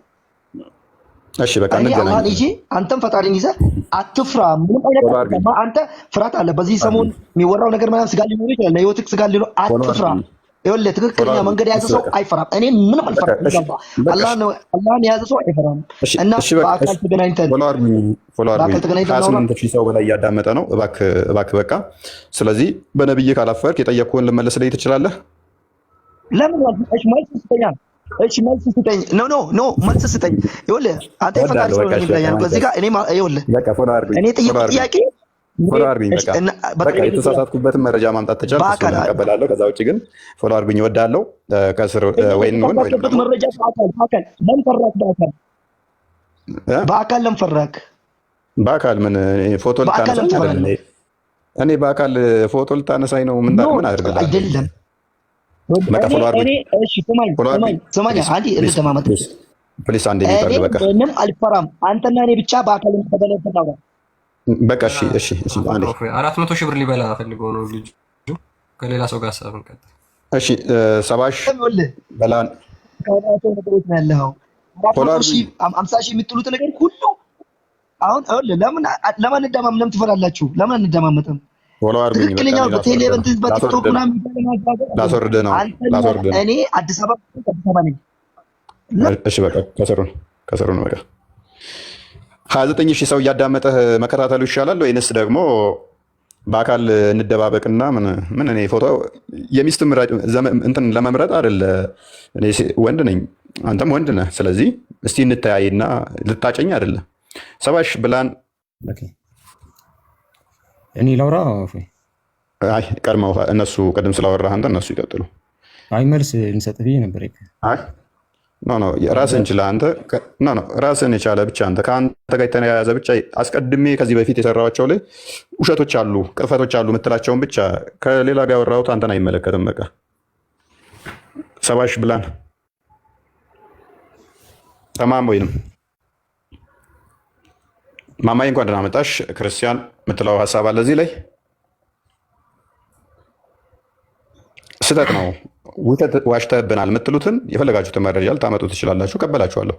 እሺ በቃ እኔ እንገናኝ። አላህን ይዤ አንተም ፈጣሪን ይዘህ አትፍራ። ምንም አይነት ፎሎ አድርገኝ አንተ ፍርሃት አለ። በዚህ ሰሞን የሚወራው ነገር ምናምን ስጋ ሊኖር ይችላል። ለህይወትህ ስጋ ሊኖር ፎሎ አትፍራ። አድርገኝ ይኸውልህ ፎሎ ትክክለኛ አድርገኝ። መንገድ የያዘ እሺ ሰው በቃ አይፈራም። እኔ ምንም በቃ አልፈራም። እሺ ይገባ በቃ እሺ አላህን የያዘ ሰው አይፈራም። እሺ እና እሺ በቃ እሺ በአካል ተገናኝተን ፎሎ አድርጉኝ ፎሎ አድርጉኝ። በአካል ተገናኝተን እናውራ። 28 ሺህ ሰው በላይ እያዳመጠ ነው። እባክህ እባክህ በቃ። ስለዚህ በነብዬ ካላፈርክ የጠየቅኩህን ልመልስልኝ ትችላለህ? ለምን እሺ መልስ ስጠኝ። እሺ መልስ ስጠኝ። ኖ ኖ ኖ መልስ ስጠኝ። ይኸውልህ አንተ የፈጣሪ እወዳለሁ። ሰው በቃ ነህ እሺ በቃ ብለኛል። በዚህ ጋር እኔ ይኸውልህ በቃ ፎሎ አድርጉኝ እኔ ፎሎ የጠየቁት አድርጉኝ ጥያቄ ፎሎ አድርጉኝ። እሺ በቃ በቃ በጠየቁት የተሳሳትኩበትን መረጃ ማምጣት ተቻልክ፣ በአካል እሱን እቀበላለሁ። ከዛ ውጭ ግን ፎሎ አድርጉኝ እወዳለሁ። ከስር ወይን ሆን ወይም የተሳሳትበት ደግሞ መረጃ በአካል ለምን ፈራክ? በአካል ለምን ፈራክ? በአካል ምን ፎቶ በአካል ልታነሳኝ ለምን አይደል? ትፈራለህ? እኔ በአካል ፎቶ ልታነሳኝ ነው? ምን ኖ ምን አድርግልሃለሁ? አይደለም። በቃ ፎሎ እኔ አድርጉኝ እሺ ስማኝ ፎሎ ስማኝ አድርጉኝ ስማኝ ፕሊዝ አንዴ ፕሊዝ እንተማመጥ። ፕሊዝ ፕሊዝ አንዴ እኔ የሚቀርብ በቃ ምንም አልፈራም። አንተና እኔ ብቻ በአካል ተገናኝተን እናውራ። በቃ እሺ እሺ እሺ አንዴ 400 ሺህ ብር ሊበላ ፈልገው ነው ልጁ ከሌላ ሰው ጋር ሀሳብ እንቀጥል። እሺ ሰባሽ ይኸውልህ በላን ከራሳቸው ነገሮች ነው ያለኸው። ፎሎ 400 አድርጉኝ ሺህ 50 ሺህ የምትሉት ነገር ሁሉ አሁን ይኸውልህ ለምን እንደማም ለምን ትፈራላችሁ? ለምን አንደማመጥም? ፎሎ አድርጉኝ። በቃ ትክክለኛው እኔ በቴሌቪዥን በቲክቶክ ላስወርድ ነው ምናምን ላስወርድ ነው ላስወርድ ነው። እኔ አዲስ አበባ ነኝ። እሺ በቃ ከስሩ ነው በቃ 29 ሺህ ሰው እያዳመጠህ መከታተሉ ይሻላል ወይንስ ደግሞ በአካል እንደባበቅና ምን እኔ ፎቶ የሚስት እንትን ለመምረጥ አይደለ? እኔ ወንድ ነኝ አንተም ወንድ ነህ። ስለዚህ እስቲ እንተያይና ልታጨኝ አይደለ? ሰባሽ ብላን እኔ ላውራ። አይ ቀድመው እነሱ ቅድም ስላወራህ አንተ እነሱ ይቀጥሉ። አይ መልስ ልንሰጥ ብዬ ነበር። አይ ኖ ራስን ችለህ አንተ ራስን የቻለ ብቻ አንተ ከአንተ ጋር የተያያዘ ብቻ አስቀድሜ ከዚህ በፊት የሰራኋቸው ላይ ውሸቶች አሉ ቅጥፈቶች አሉ የምትላቸውን ብቻ ከሌላ ጋር ያወራሁት አንተን አይመለከትም። በቃ ሰባሽ ብላን ተማም ወይንም ማማዬ እንኳን ደህና መጣሽ። ክርስቲያን የምትለው ሀሳብ አለ እዚህ ላይ? ስህተት ነው ውሸት ዋሽተህብናል የምትሉትን የፈለጋችሁትን መረጃ ልታመጡ ትችላላችሁ፣ ቀበላችኋለሁ።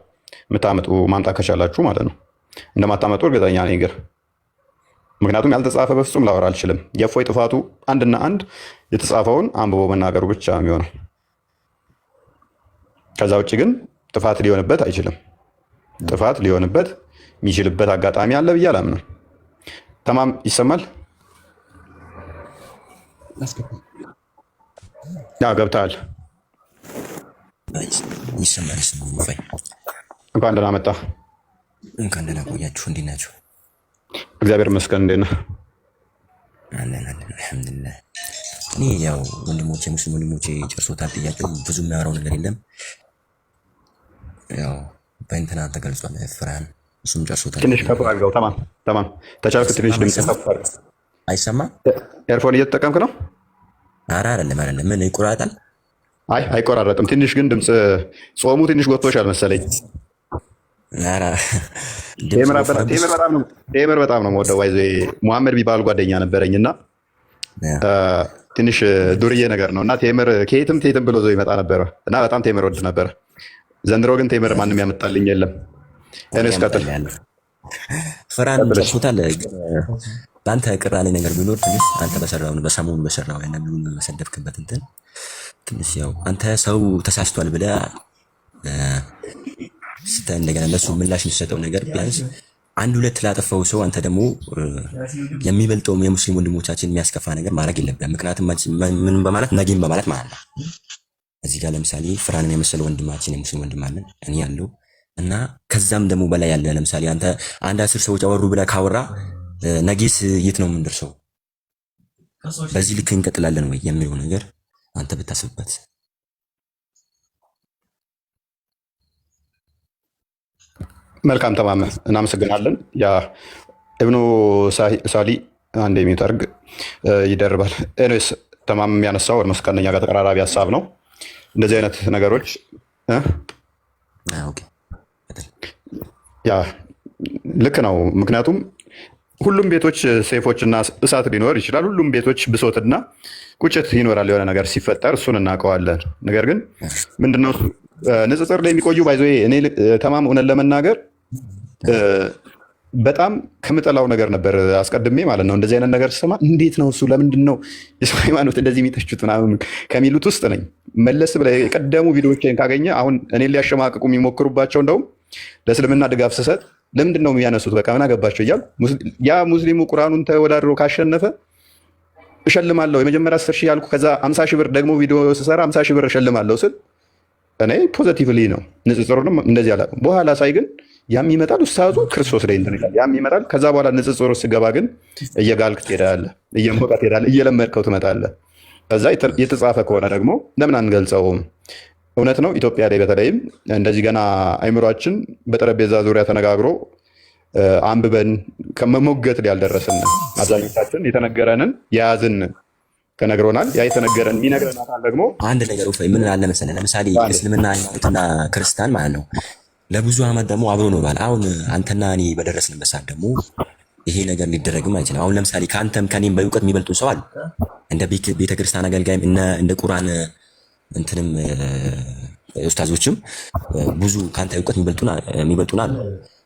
የምታመጡ ማምጣት ከቻላችሁ ማለት ነው። እንደማታመጡ እርግጠኛ ነኝ ግን ምክንያቱም ያልተጻፈ በፍጹም ላወራ አልችልም። የእፎይ ጥፋቱ አንድና አንድ የተጻፈውን አንብቦ መናገሩ ብቻ የሚሆነው። ከዛ ውጭ ግን ጥፋት ሊሆንበት አይችልም። ጥፋት ሊሆንበት የሚችልበት አጋጣሚ አለ ብዬ አላምንም። ተማም ይሰማል? ገብተሃል? ይሰማል። እንኳን ደህና መጣ። እንኳን ደህና ቆያችሁ። እንዴት ናችሁ? እግዚአብሔር ይመስገን። እንዴት ነህ? አለን አልሐምዱሊላህ። እኔ ያው ወንድሞቼ ሙስሊም ወንድሞቼ ጨርሶታል። ጥያቄው ብዙ የሚያወራው ነገር የለም። ያው በእንትና ተገልጿል። ፍርሃን እሱም ጨርሶታል። ትንሽ ከፍ አድርገው። ተማም ተቻልክ? ትንሽ ድምፅ ከፍ አድርገው። አይሰማም? ኤርፎን እየተጠቀምክ ነው? ኧረ አይደለም። ምን ይቆራጣል? አይ አይቆራረጥም። ትንሽ ግን ድምፅ ጾሙ ትንሽ ጎቶሻል መሰለኝ። ቴምር በጣም ነው የምወደው። ይዞ ሙሐመድ ቢባል ጓደኛ ነበረኝ እና ትንሽ ዱርዬ ነገር ነው እና ቴምር ከየትም ብሎ ዞ ይመጣ ነበረ እና በጣም ቴምር ወድ ነበረ። ዘንድሮ ግን ቴምር ማንም ያመጣልኝ የለም። እኔስ ቀጥል። ፍርሃን ጨርሶታል። በአንተ ቅር ያለኝ ነገር ቢኖር ትንሽ አንተ በሰሞኑ በሰራው ነቢዩን መሰደብክበት እንትን ትንሽ ያው አንተ ሰው ተሳስቷል ብለህ እንደገና ለሱ ምላሽ የሚሰጠው ነገር ቢያንስ አንድ ሁለት ላጠፋው ሰው አንተ ደግሞ የሚበልጠው የሙስሊም ወንድሞቻችን የሚያስከፋ ነገር ማድረግ የለብህም። ምክንያቱም ምን በማለት ነጊም በማለት ማለት ነው። እዚህ ጋር ለምሳሌ ፍርሃንን የመሰለ ወንድማችን የሙስሊም ወንድም አለን እኔ ያለው እና ከዛም ደግሞ በላይ ያለ ለምሳሌ አንተ አንድ 10 ሰዎች አወሩ ብለህ ካወራ ነጌስ የት ነው የምንደርሰው? በዚህ ልክ እንቀጥላለን ወይ የሚለው ነገር አንተ ብታስብበት። መልካም ተማመ እናመሰግናለን። ያ እብኑ ሳሊ አንድ የሚጠርግ ይደርባል። ኤኒዌይስ ተማም የሚያነሳው ወደ መስቀለኛ ጋር ተቀራራቢ ሀሳብ ነው። እንደዚህ አይነት ነገሮች ያ ልክ ነው። ምክንያቱም ሁሉም ቤቶች ሴፎችና እሳት ሊኖር ይችላል። ሁሉም ቤቶች ብሶትና ቁጭት ይኖራል። የሆነ ነገር ሲፈጠር እሱን እናውቀዋለን። ነገር ግን ምንድነው ንጽጽር ላይ የሚቆዩ ባይዞ እኔ ተማም እውነት ለመናገር በጣም ከምጠላው ነገር ነበር አስቀድሜ ማለት ነው። እንደዚህ አይነት ነገር ስሰማ እንዴት ነው እሱ ለምንድን ነው የሰው ሃይማኖት እንደዚህ የሚተቹት ምናምን ከሚሉት ውስጥ ነኝ። መለስ ብለህ የቀደሙ ቪዲዮዎችን ካገኘ አሁን እኔን ሊያሸማቅቁ የሚሞክሩባቸው እንደውም ለእስልምና ድጋፍ ስሰጥ ለምንድን ነው የሚያነሱት? በቃ ምን አገባቸው እያሉ ያ ሙስሊሙ ቁርአኑን ተወዳድሮ ካሸነፈ እሸልማለሁ የመጀመሪያ 10 ሺህ ያልኩ ከዛ 50 ሺህ ብር ደግሞ ቪዲዮ ስሰራ 50 ሺህ ብር እሸልማለሁ ስል እኔ ፖዘቲቭሊ ነው ንጽጽሩንም እንደዚህ አላ በኋላ ሳይ ግን ያም ይመጣል ኡስታዙ ክርስቶስ ላይ እንትን ይላል ያም ይመጣል። ከዛ በኋላ ንጽጽሩ ስገባ ግን እየጋልክ ትሄዳለህ፣ እየሞቀ ትሄዳለህ፣ እየለመድከው ትመጣለህ። ከዛ የተጻፈ ከሆነ ደግሞ ለምን አንገልጸውም? እውነት ነው ኢትዮጵያ ላይ በተለይም እንደዚህ ገና አይምሯችን በጠረጴዛ ዙሪያ ተነጋግሮ አንብበን ከመሞገት ላይ ያልደረስን አብዛኞቻችን የተነገረንን የያዝን ከነግሮናል። ያ የተነገረን የሚነግረናል ደግሞ አንድ ነገር ምን አለ መሰለህ፣ ለምሳሌ እስልምና ሃይማኖትና ክርስቲያን ማለት ነው ለብዙ ዓመት ደግሞ አብሮ ኖሯል። አሁን አንተና እኔ በደረስንበት ሰዓት ደግሞ ይሄ ነገር ሊደረግም አይችልም። አሁን ለምሳሌ ከአንተም ከኔም በእውቀት የሚበልጡ ሰው አሉ። እንደ ቤተክርስቲያን አገልጋይም እንደ ቁርአን እንትንም ኡስታዞችም ብዙ ከአንተ እውቀት የሚበልጡን አሉ።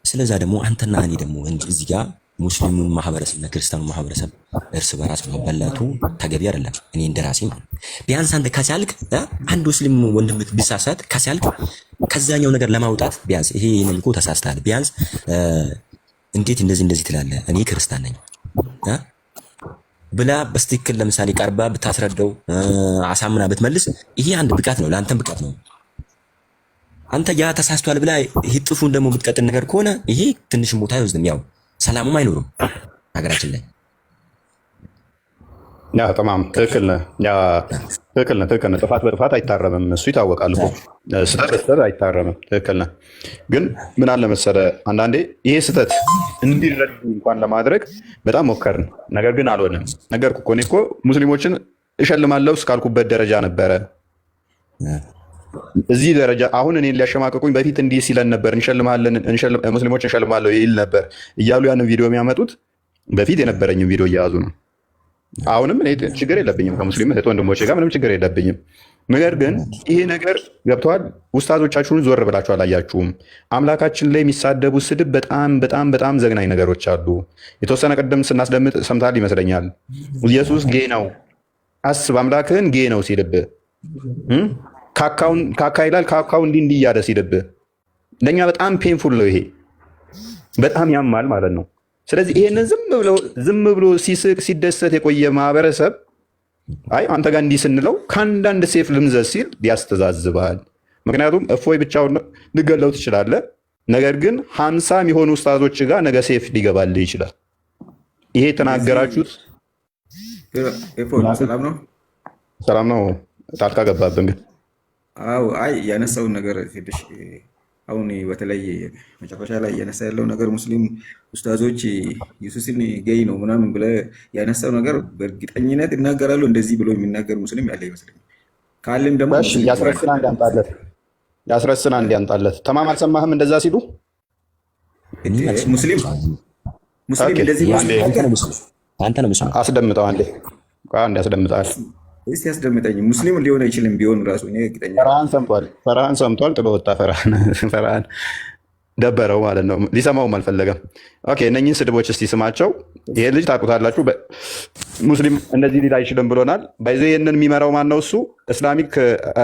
ስለዛ ደግሞ አንተና እኔ ደግሞ እዚህ ጋር ሙስሊሙን ማህበረሰብና ክርስቲያኑ ማህበረሰብ እርስ በራስ መበላቱ ተገቢ አይደለም። እኔ እንደራሴ ማለት ቢያንስ አንተ ከቻልክ አንድ ሙስሊም ወንድም ቢሳሳት ከቻልክ ከዛኛው ነገር ለማውጣት ቢያንስ ይሄ እኮ ተሳስተሃል፣ ቢያንስ እንዴት እንደዚህ ትላለህ? እኔ ክርስቲያን ነኝ ብላ በስትክክል ለምሳሌ ቀርባ ብታስረዳው አሳምና ብትመልስ ይሄ አንድ ብቃት ነው፣ ለአንተም ብቃት ነው። አንተ ያ ተሳስቷል ብላ ይጥፉን ደግሞ ብትቀጥል ነገር ከሆነ ይሄ ትንሽም ቦታ አይወስድም፣ ያው ሰላሙም አይኖርም ሀገራችን ላይ። ያ ተማም ትክክል ነህ። ትክክል ነህ። ጥፋት በጥፋት አይታረምም፣ እሱ ይታወቃል እኮ ስህተት በስህተት አይታረምም። ትክክል ነህ። ግን ምን አለ መሰለህ አንዳንዴ ይሄ ስህተት እንዲረዱ እንኳን ለማድረግ በጣም ሞከርን፣ ነገር ግን አልሆነም። ነገርኩህ እኮ እኔ እኮ ሙስሊሞችን እሸልማለሁ እስካልኩበት ደረጃ ነበረ እዚህ ደረጃ። አሁን እኔን ሊያሸማቀቁኝ በፊት እንዲህ ሲለን ነበር፣ ሙስሊሞች እንሸልማለሁ ይል ነበር እያሉ ያንን ቪዲዮ የሚያመጡት በፊት የነበረኝም ቪዲዮ እየያዙ ነው። አሁንም እኔ ችግር የለብኝም ከሙስሊም እህት ወንድሞቼ ጋር ምንም ችግር የለብኝም። ነገር ግን ይሄ ነገር ገብተዋል። ውስታዞቻችሁን ዞር ብላችሁ አላያችሁም? አምላካችን ላይ የሚሳደቡ ስድብ በጣም በጣም በጣም ዘግናኝ ነገሮች አሉ። የተወሰነ ቅድም ስናስደምጥ ሰምታል ይመስለኛል። ኢየሱስ ጌ ነው፣ አስብ አምላክህን ጌ ነው ሲልብህ፣ ካካ ይላል ካካው እንዲህ እያለ ሲልብህ፣ ለእኛ በጣም ፔንፉል ነው። ይሄ በጣም ያማል ማለት ነው። ስለዚህ ይሄንን ዝም ብሎ ሲስቅ ሲደሰት የቆየ ማህበረሰብ አይ አንተ ጋር እንዲህ ስንለው ከአንዳንድ ሴፍ ልምዘዝ ሲል ያስተዛዝባል። ምክንያቱም እፎይ ብቻውን ልገለው ትችላለህ፣ ነገር ግን 50 የሚሆኑ ኡስታዞች ጋር ነገ ሴፍ ሊገባልህ ይችላል። ይሄ የተናገራችሁት ሰላም ነው። ጣልቃ ገባብን ግን አይ ያነሳውን ነገር ትንሽ አሁን በተለይ መጨረሻ ላይ እያነሳ ያለው ነገር ሙስሊም ኡስታዞች ኢየሱስን ጌይ ነው ምናምን ብለህ ያነሳው ነገር በእርግጠኝነት ይናገራሉ። እንደዚህ ብሎ የሚናገር ሙስሊም ያለ ይመስለኛል። ካለም ደግሞ ያስረስና እንዲያምጣለት ተማም አልሰማህም? እንደዛ ሲሉ ሙስሊም እንደዚህ አንተ ነው ሙስሊም አስደምጠው አንዴ አስደምጠዋል። እስቲ ያስደምጠኝ። ሙስሊም ሊሆን አይችልም ቢሆን ራሱ እኔ እርግጠኛ ፈርሃን ሰምቷል። ጥሎ ወጣ። ፈርሃን ደበረው ማለት ነው። ሊሰማውም አልፈለገም። ኦኬ እነኝህን ስድቦች እስቲ ስማቸው። ይሄ ልጅ ታውቁታላችሁ። ሙስሊም እንደዚህ ሊል አይችልም ብሎናል። ባይዘ ይህንን የሚመራው ማን ነው? እሱ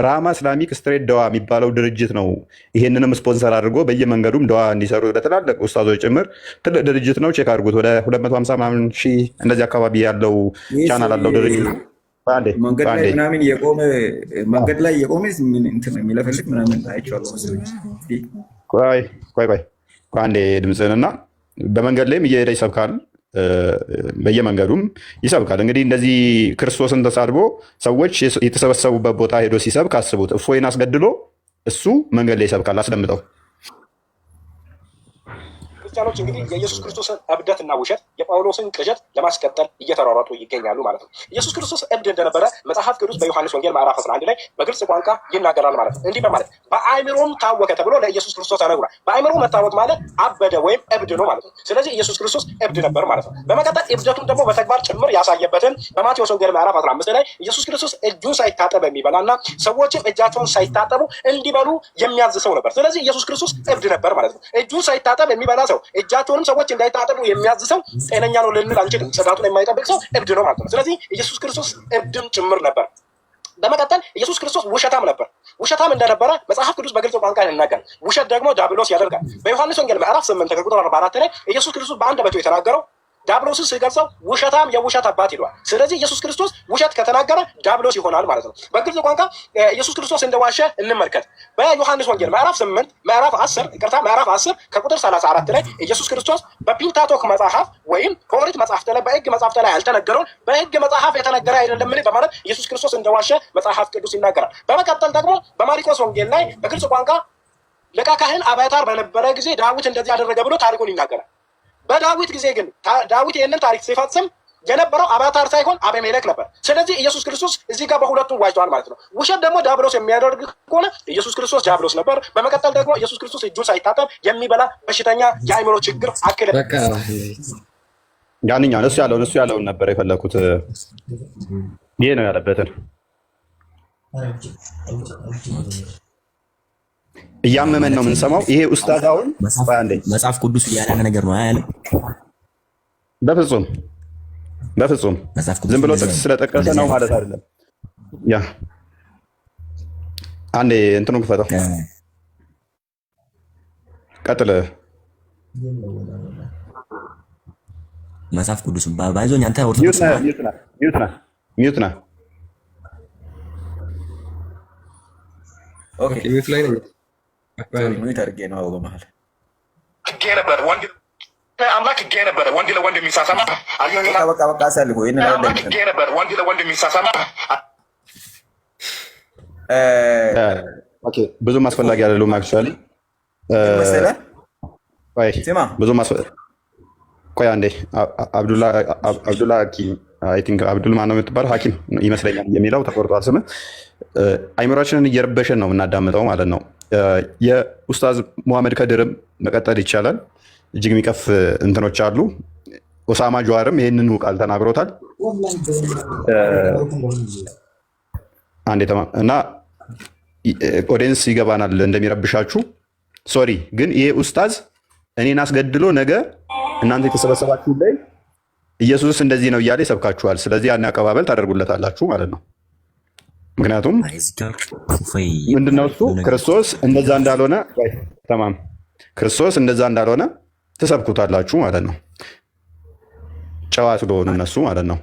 ራማ እስላሚክ ስትሬት ደዋ የሚባለው ድርጅት ነው። ይሄንንም ስፖንሰር አድርጎ በየመንገዱም ደዋ እንዲሰሩ ለትላልቅ ኡስታዞች ጭምር ትልቅ ድርጅት ነው። ቼክ አድርጉት። ወደ 250 ምናምን ሺህ እንደዚህ አካባቢ ያለው ቻናል አለው ድርጅት ነው። መንገድ ላይ ምናምን የቆመ መንገድ ላይ የቆመ የሚለፈልግ ምናምን አይቼዋለሁ። ቆይ አንዴ ድምፅህንና በመንገድ ላይም እየሄደ ይሰብካል፣ በየመንገዱም ይሰብካል። እንግዲህ እንደዚህ ክርስቶስን ተሳድቦ ሰዎች የተሰበሰቡበት ቦታ ሄዶ ሲሰብክ አስቡት። እፎይን አስገድሎ እሱ መንገድ ላይ ይሰብካል። አስደምጠው። ክርስቲያኖች እንግዲህ የኢየሱስ ክርስቶስን እብደትና ውሸት የጳውሎስን ቅዠት ለማስቀጠል እየተሯሯጡ ይገኛሉ ማለት ነው። ኢየሱስ ክርስቶስ እብድ እንደነበረ መጽሐፍ ቅዱስ በዮሐንስ ወንጌል ምዕራፍ 11 ላይ በግልጽ ቋንቋ ይናገራል ማለት ነው። እንዲህ በማለት በአእምሮም ታወከ ተብሎ ለኢየሱስ ክርስቶስ ተነግሯል። በአእምሮ መታወክ ማለት አበደ ወይም እብድ ነው ማለት ነው። ስለዚህ ኢየሱስ ክርስቶስ እብድ ነበር ማለት ነው። በመቀጠል እብደቱን ደግሞ በተግባር ጭምር ያሳየበትን በማቴዎስ ወንጌል ምዕራፍ 15 ላይ ኢየሱስ ክርስቶስ እጁን ሳይታጠብ የሚበላና ሰዎችም እጃቸውን ሳይታጠቡ እንዲበሉ የሚያዝ ሰው ነበር። ስለዚህ ኢየሱስ ክርስቶስ እብድ ነበር ማለት ነው። እጁን ሳይታጠብ የሚበላ ሰው፣ እጃቸውንም ሰዎች እንዳይታጠቡ የሚያዝ ሰው ጤነኛ ነው ልንል አንችልም። ጽዳቱን የማይጠብቅ ሰው እብድ ነው ማለት ነው። ስለዚህ ኢየሱስ ክርስቶስ እብድም ጭምር ነበር። በመቀጠል ኢየሱስ ክርስቶስ ውሸታም ነበር። ውሸታም እንደነበረ መጽሐፍ ቅዱስ በግልጽ ቋንቋ ይናገራል። ውሸት ደግሞ ዲያብሎስ ያደርጋል። በዮሐንስ ወንጌል ምዕራፍ 8 ከቁጥር 44 ላይ ኢየሱስ ክርስቶስ በአንደበቱ የተናገረው ዲያብሎስን ሲገልጸው ውሸታም የውሸት አባት ይሏል። ስለዚህ ኢየሱስ ክርስቶስ ውሸት ከተናገረ ዲያብሎስ ይሆናል ማለት ነው። በግልጽ ቋንቋ ኢየሱስ ክርስቶስ እንደዋሸ እንመልከት። በዮሐንስ ወንጌል ምዕራፍ 10 ከቁጥር 34 ላይ ኢየሱስ ክርስቶስ በፒንታቶክ መጽሐፍ ወይም በኦሪት መጽሐፍት ላይ በሕግ መጽሐፍት ላይ ያልተነገረውን በሕግ መጽሐፍ የተነገረ አይደለምን በማለት ኢየሱስ ክርስቶስ እንደዋሸ መጽሐፍ ቅዱስ ይናገራል። በመቀጠል ደግሞ በማርቆስ ወንጌል ላይ በግልጽ ቋንቋ ሊቀ ካህን አብያታር በነበረ ጊዜ ዳዊት እንደዚህ ያደረገ ብሎ ታሪኩን ይናገራል። በዳዊት ጊዜ ግን ዳዊት ይህንን ታሪክ ሲፈጽም የነበረው አብያታር ሳይሆን አቤሜሌክ ነበር። ስለዚህ ኢየሱስ ክርስቶስ እዚህ ጋር በሁለቱም ዋጅቷል ማለት ነው። ውሸት ደግሞ ዲያብሎስ የሚያደርግ ከሆነ ኢየሱስ ክርስቶስ ዲያብሎስ ነበር። በመቀጠል ደግሞ ኢየሱስ ክርስቶስ እጁን ሳይታጠብ የሚበላ በሽተኛ የአእምሮ ችግር አክል ያንኛውን እሱ ያለውን ነበር የፈለኩት። ይሄ ነው ያለበትን እያመመን ነው የምንሰማው። ይሄ ኡስታዝ አሁን መጽሐፍ ቅዱስ ያለ ነገር ነው አያለም። በፍጹም ዝም ብሎ ጥቅስ ስለጠቀሰ ነው ማለት አይደለም። ያ አንዴ እንትኑን ክፈተው፣ ቀጥል። መጽሐፍ ቅዱስ ባይዞኝ አንተ ኦርቶዶክስ ሚዩት ና ኦኬ ሚዩት ላይ ነው። ሚዩት አድርጌ ነው በመሀል ነበር ወንድ አምላክ ሕጌ ነበረ ወንድ ለወንድ የሚሳሳማ በቃ አሳልፎ ይሄን ሕጌ ነበር ወንድ ለወንድ የሚሳሳማ ኦኬ ብዙም አስፈላጊ አይደለም። አክቹአሊ ብዙም ቆይ አንዴ አብዱላ ሐኪም አይ ቲንክ አብዱል ማን ነው የምትባለው ሐኪም ይመስለኛል የሚለው ተቆርጧል ስም። አይምሮአችንን እየረበሸን ነው የምናዳምጠው ማለት ነው። የኡስታዝ ሙሐመድ ከድርም መቀጠል ይቻላል። እጅግ የሚቀፍ እንትኖች አሉ። ኦሳማ ጀዋርም ይህንኑ ቃል ተናግሮታል። አንዴ እና ኦዲየንስ ይገባናል እንደሚረብሻችሁ። ሶሪ ግን ይሄ ኡስታዝ እኔን አስገድሎ ነገ እናንተ የተሰበሰባችሁ ላይ ኢየሱስ እንደዚህ ነው እያለ ይሰብካችኋል። ስለዚህ ያን አቀባበል ታደርጉለታላችሁ ማለት ነው። ምክንያቱም ምንድነው እሱ ክርስቶስ እንደዛ እንዳልሆነ ተማም ክርስቶስ እንደዛ እንዳልሆነ ትሰብኩታላችሁ ማለት ነው። ጨዋ ስለሆኑ እነሱ ማለት ነው።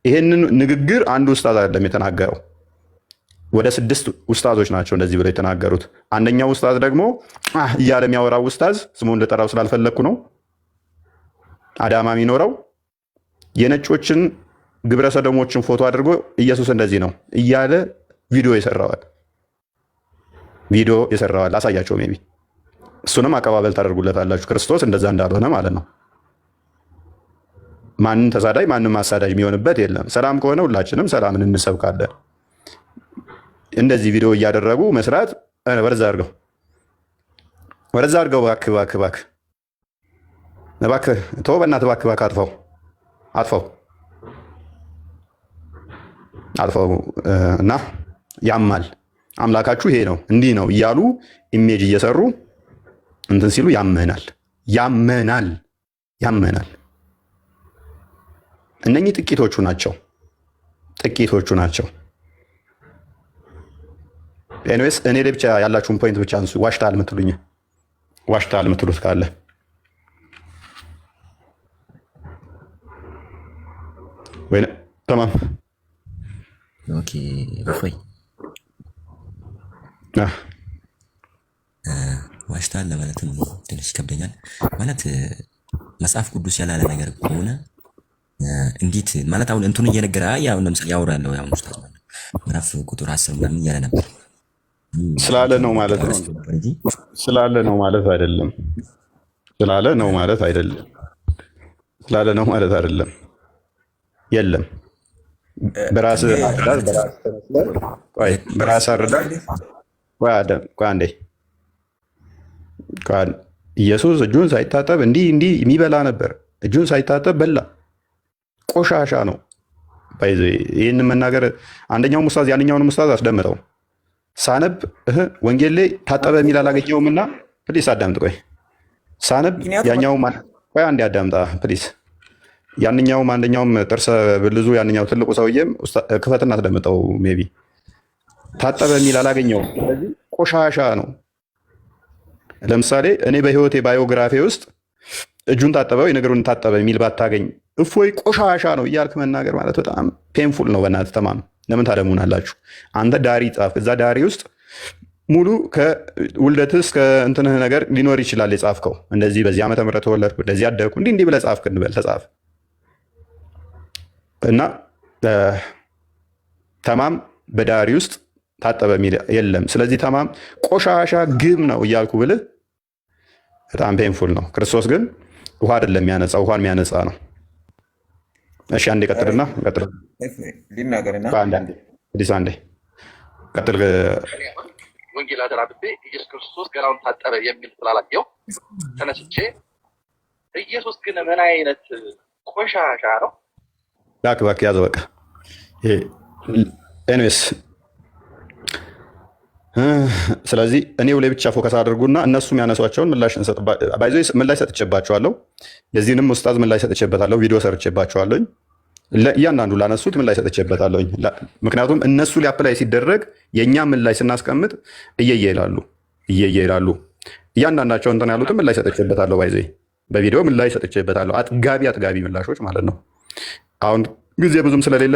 ይሄንን ንግግር አንድ ኡስታዝ አይደለም የተናገረው፣ ወደ 6 ኡስታዞች ናቸው እንደዚህ ብለው የተናገሩት። አንደኛው ኡስታዝ ደግሞ እያለ የሚያወራው ኡስታዝ ስሙን ልጠራው ስላልፈለግኩ ነው፣ አዳማ የሚኖረው የነጮችን ግብረ ሰዶሞችን ፎቶ አድርጎ ኢየሱስ እንደዚህ ነው እያለ ቪዲዮ የሰራዋል። አሳያቸው ሜቢ እሱንም አቀባበል ታደርጉለታላችሁ። ክርስቶስ እንደዛ እንዳልሆነ ማለት ነው። ማንን ተሳዳጅ ማንም አሳዳጅ የሚሆንበት የለም። ሰላም ከሆነ ሁላችንም ሰላምን እንሰብካለን። እንደዚህ ቪዲዮ እያደረጉ መስራት ወደዛ አድርገው እባክህ ተው፣ በእናትህ እባክህ አጥፈው እና ያማል። አምላካችሁ ይሄ ነው እንዲህ ነው እያሉ ኢሜጅ እየሰሩ እንትን ሲሉ ያመናል። እነኚህ ጥቂቶቹ ናቸው። ኤኒዌይስ እኔ ላይ ብቻ ያላችሁን ፖይንት ብቻ አንሱ። ዋሽታል የምትሉት ካለ ወይ ተማም ኦኬ እፎይ ዋሽታል ለማለትም ትንሽ ይከብደኛል። ማለት መጽሐፍ ቅዱስ ያላለ ነገር ከሆነ እንዴት ማለት አሁን እንትኑ እየነገረ ያው ለምሳሌ ያወራለው ያው ኡስታዝ ምዕራፍ ቁጥር 10 ምናምን እያለ ነበር። ስላለ ነው ማለት ነው። ስላለ ነው ማለት አይደለም። ስላለ ነው ማለት አይደለም። ስላለ ነው ማለት አይደለም። የለም በራስህ አረዳድ ቆይ አንዴ ኢየሱስ እጁን ሳይታጠብ እንዲህ የሚበላ ነበር። እጁን ሳይታጠብ በላ። ቆሻሻ ነው። ይህን መናገር አንደኛውም ኡስታዝ ያንኛውንም ኡስታዝ አስደምጠው። ሳነብ ወንጌል ላይ ታጠበ የሚል አላገኘውም እና ፕሊስ አዳምጥ። ቆይ ሳነብ ያኛውም ቆይ አንዴ አዳምጣ ፕሊስ። ያንኛውም አንደኛውም ጥርሰ ብልዙ ያንኛው ትልቁ ሰውዬም ክፈትና አስደምጠው። ሜይ ቢ ታጠበ የሚል አላገኘውም። ስለዚህ ቆሻሻ ነው። ለምሳሌ እኔ በህይወቴ ባዮግራፊ ውስጥ እጁን ታጠበው የነገሩን ታጠበ የሚል ባታገኝ እፎይ ቆሻሻ ነው እያልክ መናገር ማለት በጣም ፔንፉል ነው። በእናትህ ተማም ለምን ታደሙናላችሁ? አንተ ዳሪ ጻፍ። እዛ ዳሪ ውስጥ ሙሉ ከውልደትህ እስከ እንትንህ ነገር ሊኖር ይችላል የጻፍከው። እንደዚህ በዚህ ዓመተ ምህረት ተወለድኩ፣ እንደዚህ አደግኩ፣ እንዲህ ብለህ ጻፍክ እንበል ተጻፍ እና ተማም በዳሪ ውስጥ ታጠበ የሚል የለም። ስለዚህ ተማም ቆሻሻ ግም ነው እያልኩ ብልህ በጣም ፔንፉል ነው። ክርስቶስ ግን ውሃ አይደለም የሚያነጻ፣ ውሃን የሚያነጻ ነው። እሺ አንዴ ቀጥልና ሊናገርና አንዴ ቀጥል። ወንጌል አደራብቤ ኢየሱስ ክርስቶስ ገላውን ታጠበ የሚል ስላላየው ተነስቼ ኢየሱስ ግን ምን አይነት ቆሻሻ ነው እባክህ ያዘው በቃ። ኤኒዌይስ ስለዚህ እኔው ላይ ብቻ ፎከስ አድርጉና እነሱ የሚያነሷቸውን ምላሽ ሰጥቼባቸዋለሁ። የዚህንም ኡስታዝ ምላሽ ሰጥቼበታለሁ። ቪዲዮ ሰርቼባቸዋለሁ። እያንዳንዱ ላነሱት ምላሽ ሰጥቼበታለሁ። ምክንያቱም እነሱ ሊያፕላይ ሲደረግ የእኛ ምላሽ ስናስቀምጥ እየየ ይላሉ። እያንዳንዳቸው እንትን ያሉትን ምላሽ ሰጥቼበታለሁ። በቪዲዮ ምላሽ ሰጥቼበታለሁ። አጥጋቢ ምላሾች ማለት ነው። አሁን ጊዜ ብዙም ስለሌለን